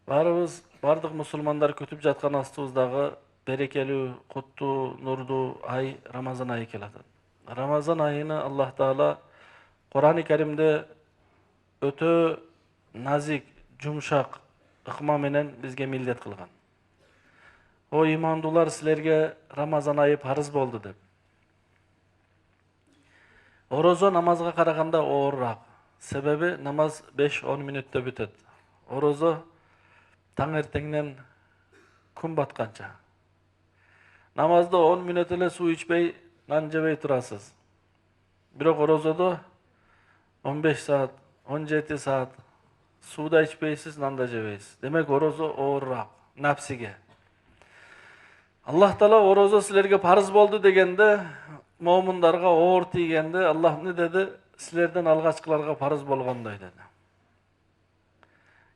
Барыбыз, бардык мусулмандар күтүп жаткан астыбыздагы берекелүү, куттуу, нурдуу ай Рамазан айы келатат. Рамазан айыны Аллах Таала Кур'ан-ы Каримде өтө назик, жумшак ыкма менен бизге милдет кылган. О имандуулар, силерге Рамазан айы парыз болду деп. Орозо намазга караганда оорураак. Себеби намаз 5-10 мүнөттө бүтөт. Орозо таң эртеңнен күн батканча. Намазда 10 мүнөт эле суу ичпей, нан жебей турасыз. Бирок орозодо 15 саат, 17 саат суу да ичпейсиз, нан да жебейсиз. Демек орозо оорураак напсиге. Аллах Таала орозо силерге парыз болду дегенде, момундарга оор тийгенде Аллах эмне деди? Силерден алгачкыларга парыз болгондой деди.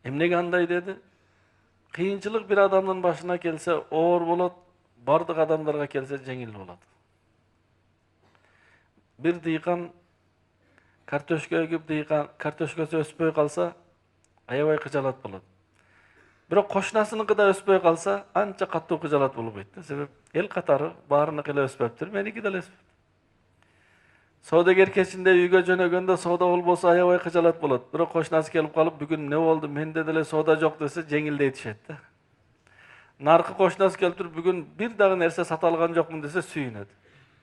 Эмнеге андай деди? Кыйынчылык бир адамдын башына келсе оор болот, бардык адамдарга келсе жеңил болот. Бир дыйкан картошка эгип, картошкасы өспөй калса, аябай кыжалат болот. Бирок кошунасыныкы да өспөй калса, анча каттуу кыжалат болбойт да. Себеп эл катары баарыныкы эле өспөптүр, меники деле өспөт. Соодагер кечинде үйгө жөнөгөндө соода болбосо аябай кыжалат болот. Бирок кошунасы келип калып, бүгүн эмне болду? Менде деле соода жок десе, жеңилдей түшөт да. Наркы кошунасы келип туруп, бүгүн бир дагы нерсе сата алган жокмун десе, сүйүнөт.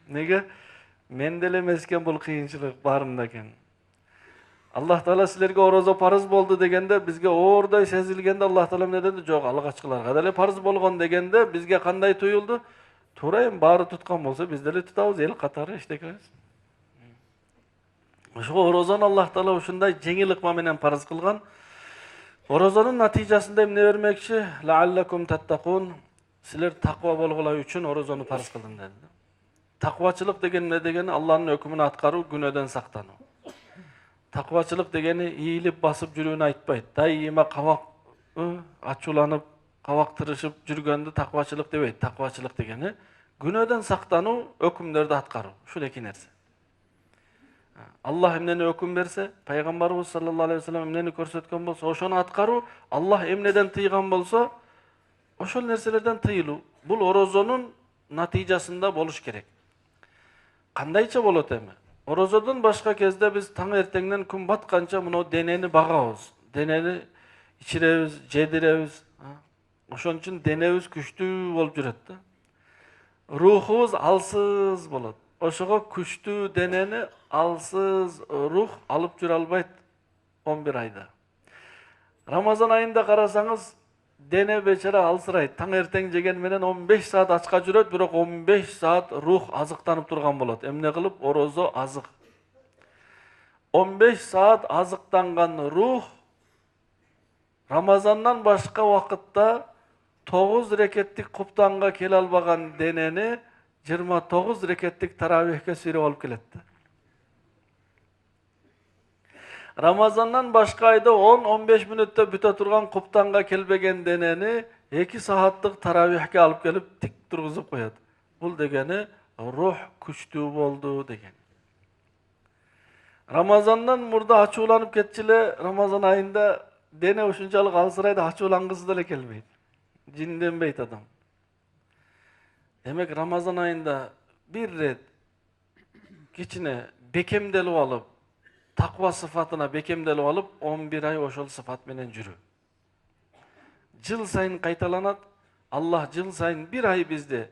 Неге? Мен деле эмес экен бул кыйынчылык, баарында экен. Аллах Таала силерге орозо парыз болду дегенде, бизге оордой сезилгенде Аллах Таала эмне деди? Жок, алгачкыларга деле парыз болгон дегенде, бизге кандай туюлду? Туура эми баары туткан болсо, биз деле тутабыз, эл катары эчтекебиз. Ошого орозону Аллах Таала ушундай жеңил ыкма менен парыз кылган. Орозонун натыйжасында эмне бермекчи? Лааллакум таттакун. Силер таква болгула үчүн орозону парыз кылдым деди. Таквачылык деген эмне дегени? Алланын өкүмүн аткаруу, күнөөдөн сактануу. Таквачылык дегени ийилип басып жүрүүнү айтпайт. Дайыма кабак ачууланып, кабак тырышып жүргөндү таквачылык дебейт. Таквачылык дегени күнөөдөн сактануу, өкүмдөрдү аткаруу. Ушул эки нерсе. Аллах эмнени өкүм берсе, пайгамбарыбыз саллаллаху алейхи ва саллям эмнени көрсөткөн болсо, ошону аткаруу, Аллах эмнеден тыйган болсо, ошол нерселерден тыйылуу. Бул орозонун натыйжасында болуш керек. Кандайча болот эми? Орозодон башка кезде биз таң эртеңнен күн батканча мына денени багабыз. Денени ичиребиз, жедиребиз. Ошон үчүн денебиз күчтүү болуп жүрөт да. Рухубуз алсыз болот. Ошого күчтүү денени алсыз рух алып жүрө албайт 11 айда. Рамазан айында карасаңыз, дене бечара алсырайт. Таң эртең жеген менен 15 саат ачка жүрөт, бирок 15 саат рух азыктанып турган болот. Эмне кылып? Орозо азык. 15 саат азыктанган рух Рамазандан башка вакытта 9 рекеттик куптанга келе албаган денени 29 рекеттик таравихке сүйрөп алып келет. Рамазандан башка айда 10-15 мүнөттө бүтө турган куптанга келбеген денени 2 сааттык таравихке алып келип тик тургузуп коет. Бул дегени рух күчтүү болду деген. Рамазандан мурда ачууланып кетчиле, Рамазан айында дене ушунчалык алсырайт, ачуулангысы деле келбейт. Жинденбейт адам. Демек Рамазан айында бир рет кичине бекемделип алып, таква сыфатына бекемделип алып, 11 ай ошол сыфат менен жүрүү. Жыл сайын кайталанат. Аллах жыл сайын бир ай бизди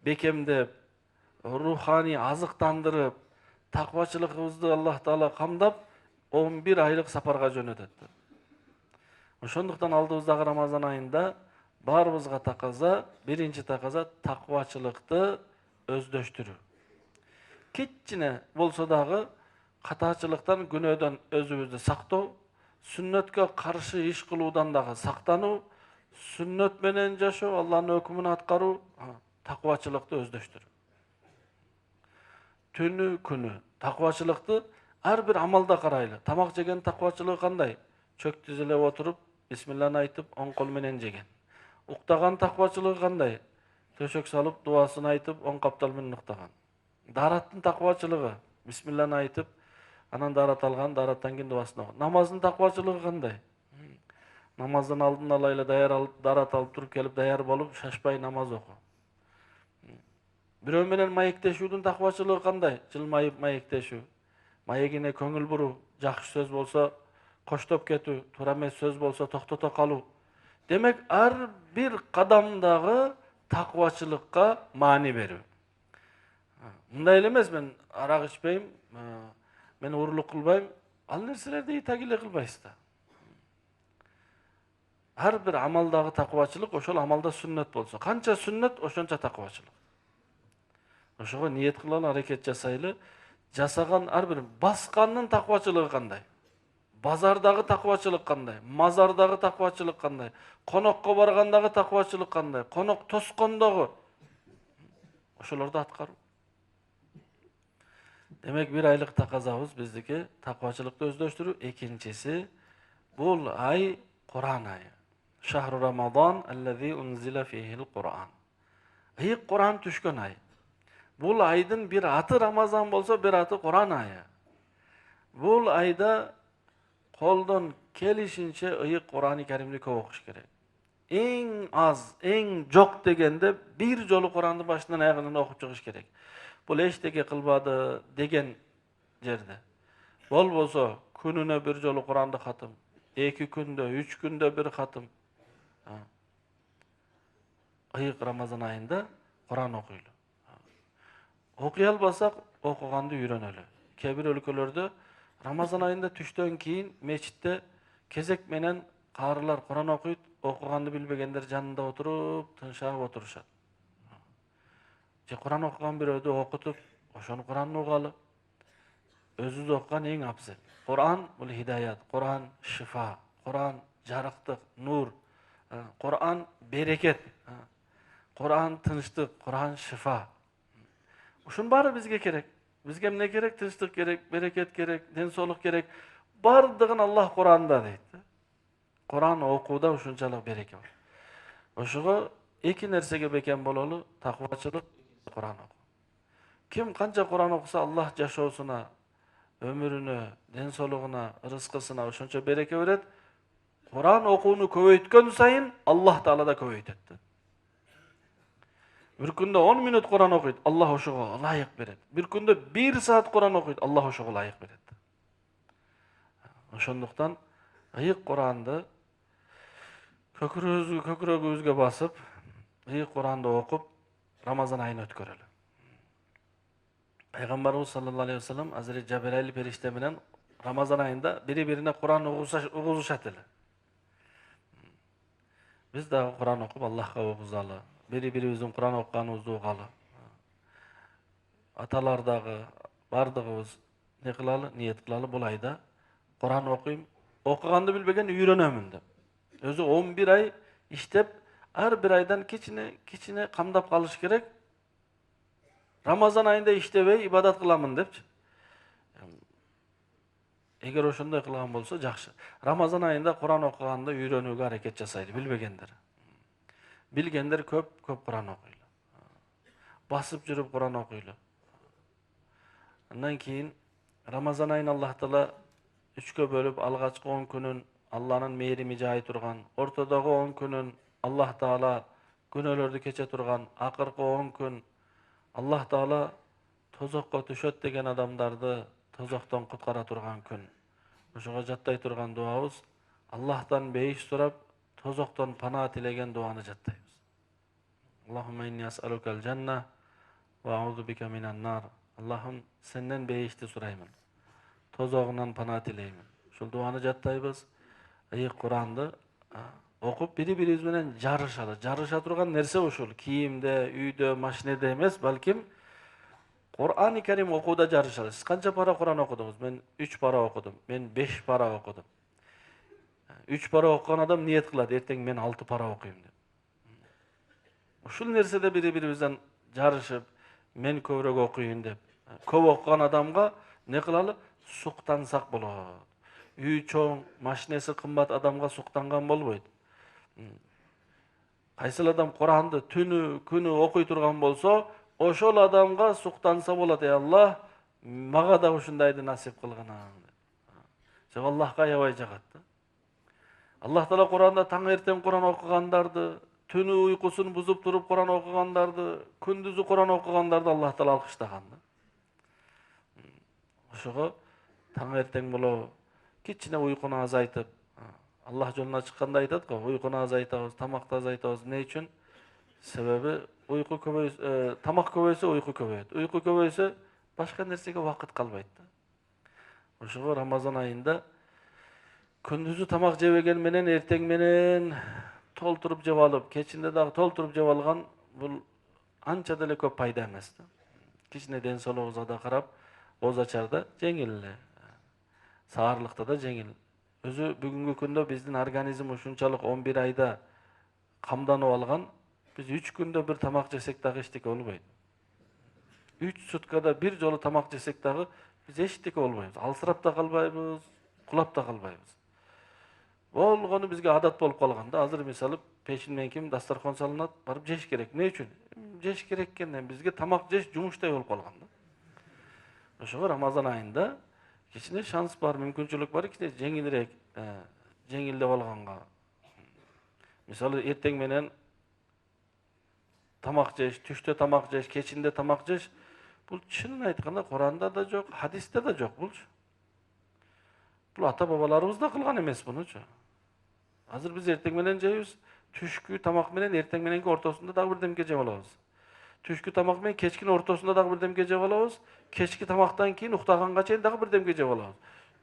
бекемдеп, рухани азыктандырып, таквачылыгыбызды Аллах Таала камдап, 11 айлык сапарга жөнөтөт. Ошондуктан алдыбыздагы Рамазан айында баарыбызга таказа, биринчи таказа таквачылыкты өздөштүрүү. Кичине болсо дагы катаачылыктан, күнөөдөн өзүбүздү сактоо, сүннөткө каршы иш кылуудан дагы сактануу, сүннөт менен жашоо, Алланын өкүмүн аткаруу, таквачылыкты өздөштүрүү. Түнү күнү таквачылыкты ар бир амалда карайлы. Тамак жеген таквачылыгы кандай? Чөк түзелеп отуруп, бисмилланы айтып, оң кол менен жеген. Уктаган таквачылыгы кандай? Төшөк салып, дуасын айтып, оң каптал менен уктаган. Дараттын таквачылыгы бисмилланы айтып, анан дарат алган, дараттан кийин дуасын окуган. Намаздын таквачылыгы кандай? Namazdan aldın alayla darat alıp turup kelip dayar bolup şaşpay namaz oku. Birөө менен маектешүүдүн такыбачылыгы кандай? Жылмайып маектешүү. Маегине көңүл буруу, жакшы сөз болсо коштоп кетүү, туура эмес сөз болсо токтото калуу. Демек, ар бир кадамдагы такыбачылыкка маани берүү. Мындай эле эмес, мен арак ичпейм, мен уурулук кылбайм. Ал нерселерди итак эле кылбайсыз да. Ар бир амалдагы такыбачылык ошол амалда сүннөт болсо, канча сүннөт ошончо такыбачылык. Ошого ниет кылалы, аракет жасайлы. Жасаган ар бир баскандын такыбачылыгы кандай? Базардагы такыбачылык кандай? Мазардагы такыбачылык кандай? Конокко баргандагы такыбачылык кандай? Конок тоскондогу ошолорду аткаруу. Демек, бир айлык таказабыз биздики такыбачылыкты өздөштүрүү. Экинчиси, бул ай Кур'ан айы. Шахру Рамадан аллази унзила фихил Кур'ан. Ыйык Кур'ан түшкөн ай. Бул айдын бир аты Рамазан болсо, бир аты Кур'ан айы. Бул айда колдон келишинче ыйык Кур'ан-ы Каримди көп окуш керек. Эң аз, эң жок дегенде бир жолу Кур'анды башынан аягына окуп чыгыш керек. Бул эчтеке кылбады деген жерде. Болбосо күнүнө бир жолу Кур'анды катым, 2 күндө, 3 күндө бир катым. Ыйык Рамазан айында Кур'ан окуйлу. Окуй албасак, окуганды үйрөнөлү. Кээ бир өлкөлөрдө Рамазан айында түштөн кийин мечитте кезек менен каарылар Кур'ан окуйт, окуганды билбегендер жанында отуруп, тынчаап отурушат. Же Кур'ан окуган бирөөдү окутуп, ошону Кур'анды угалы. Өзүбүз окуган эң абзел. Кур'ан бул хидаят, Кур'ан шифа, Кур'ан жарыктык, нур, Кур'ан берекет, Кур'ан тынчтык, Кур'ан шифа. Ушунун баары бизге керек. Бизге эмне керек? Тынчтык керек, берекет керек, ден соолук керек. Бардыгын Аллах Кур'анда дейт. Кур'ан окууда ушунчалык береке бар. Ошого эки нерсеге бекем бололу: такыбачылык, Кур'ан окуу. Ким канча Кур'ан окуса, Аллах жашоосуна, өмүрүнө, ден соолугуна, рызкысына ошончо береке берет. Кур'ан окууну көбөйткөн сайын Аллах Таала да көбөйтөт. Bir күндө 10 мүнөт Кур'ан окуйт, Аллах ошого ылайык берет. Bir күндө 1 саат Кур'ан окуйт, Аллах ошого ылайык берет. Ошондуктан ыйык Кур'анды көкүрөгүбүзгө басып, ыйык Кур'анды окуп, Рамазан айын өткөрөлү. Пайгамбарыбыз саллаллаху алейхи ва саллям Азирет Жабирайыл периште менен Рамазан айында бири-бирине Кур'ан угузушат эле. Биз дагы Кур'ан окуп Аллахка угузалы, бири-бирибиздин Кур'ан окуганыбызды угалы. Аталар дагы бардыгыбыз не кылалы, ниет кылалы, бул айда Кур'ан окуйм, окуганды билбеген үйрөнөмүн деп. Өзү 11 ай иштеп, ар бир айдан кичине камдап калыш керек. Рамазан айында иштебей ибадат кыламын депчи. Эгер ошондой кылган болсо жакшы. Рамазан айында Кур'ан окуганды үйрөнүүгө аракет жасайлы, билбегендер. Билгендер көп Кур'ан окуйлу. Басып жүрүп Кур'ан окуйлу. Андан кийин Рамазан айын Аллах Таала 3кө бөлүп, алгачкы 10 күнүн Алланын мээрими жай турган, ортодогу 10 күнүн Аллах Таала күнөөлөрдү кече турган, акыркы 10 күн Аллах Таала тозокко түшөт деген адамдарды тозоктон куткара турган күн. Ошого жаттай турган дуабыз: Аллахтан бейиш сурап, тозоктон пана тилеген дуаны жаттайбыз. Аллахумма инни ас'алукал жанна ва аузу бика минан нар. Аллахым, сенден бейишти сураймын, тозогунан пана тилеймин. Ушул дуаны жаттайбыз. Ыйык Кур'анды окуп бири-бирибиз менен жарышалы. Жарыша турган нерсе ушул. Кийимде, үйдө, машинеде эмес, балким Кур'ан-ы Карим окууда жарышалы. Сиз канча пара Кур'ан окудуңуз? Мен 3 пара окудум. Мен 5 пара окудум. 3 пара окуган адам ниет кылат, эртең мен 6 пара окуйм деп. Ушул нерседе бири-бирибизден жарышып, мен көбүрөөк окуйын деп. Көп окуган адамга не кылалы? Суктансак болот. Үй чоң, машинеси кымбат адамга суктанган болбойт. Кайсыл адам Кур'анды түнү, күнү окуй турган болсо, ошол адамга суктанса болот. Ey Аллах, мага да ушундайды насип кылгына деп. Аллахка аябай жагат да. Аллах Таала Куранда таң эртең Куран окугандарды, түнү уйкусун бузуп туруп Куран окугандарды, күндүзү Куран окугандарды Аллах Таала алкыштаган да. Ошого таң эртең болобу кичине уйкуну азайтып, Аллах жолуна чыкканда айтат го, уйкуну азайтабыз, тамакты азайтабыз. Эмне үчүн? Себеби уйку көбөйсө, тамак көбөйсө уйку көбөйөт. Уйку көбөйсө башка нерсеге убакыт калбайт да. Ошого Рамазан айында күндүзү тамак жебеген менен эртең менен толтуруп жеп алып, кечинде дагы толтуруп жеп алган бул анча деле көп пайда эмес да. Кичине ден соолугуңузга да карап, ооз ачарда жеңил эле, саарлыкта да жеңил. Өзү бүгүнкү күндө биздин организм ушунчалык 11 айда камданып алган, биз 3 күндө бир тамак жесек дагы эчтеке болбойт. 3 суткада бир жолу тамак жесек дагы биз эчтеке болбойбуз. Алсырап да калбайбыз, кулап да калбайбыз. Болгону бизге адат болуп калган да. Азыр мисалы пешин менен ким дастархон салынат, барып жеш керек. Эмне үчүн? Жеш керек экен, бизге тамак жеш жумуштай болуп калган да. Ошого Рамазан айында кичине шанс бар, мүмкүнчүлүк бар, кичине жеңилдеп алганга. Мисалы эртең менен тамак жеш, түштө тамак жеш, кечинде тамак жеш, бул чынын айтканда Куранда да жок, хадисте да жок булчу. Бул ата бабаларыбыз да кылган эмес бунучу. Азыр биз эртең менен жейбиз, түшкү тамак менен эртең мененки ортосунда дагы бирдемке жеп алабыз. Түшкү тамак менен кечкинин ортосунда дагы бирдемке жеп алабыз. Кечки тамактан кийин уктаганга чейин дагы бирдемке жеп алабыз.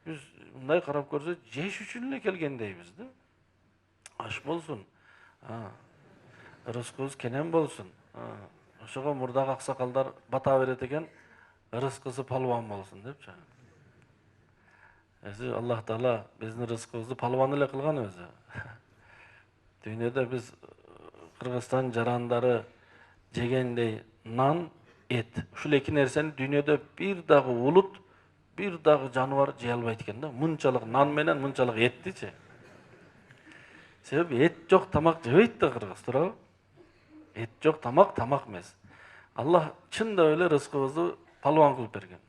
Биз мындай карап көрсө, жеш үчүн эле келгендейбиз да. Аш болсун. Рызкыбыз кенен болсун. Ошого мурдагы аксакалдар бата берет экен, рызкысы палван болсун депчи. Аллах Таала биздин рызкыбызды палван эле кылган өзү. Дүйнөдө биз Кыргызстан жарандары жегендей нан, эт. Ушул эки нерсени дүйнөдө бир дагы улут, бир дагы жаныбар жей албайт экен да. Мынчалык нан менен мынчалык эттичи. Себеби эт жок тамак жебейт да кыргыз, туурабы? Эт жок тамак эмес. Аллах чындап эле рызкыбызды палван кылып берген.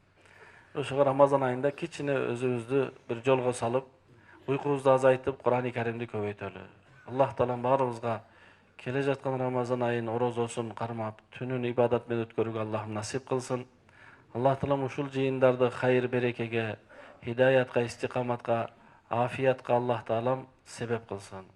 Ошого Рамазан айында кичине өзүбүздү бир жолго салып, уйкубузду азайтып, Куран-ы Каримди көбөйтөлү. Аллах Таала баарыбызга келе жаткан Рамазан айын орозосун кармап, түнүн ибадат менен өткөрүүгө Аллахым насип кылсын. Аллах Таалам ушул жыйындарды хайыр берекеге, хидаятка, истикаматка, афиятка Аллах Таалам себеп кылсын.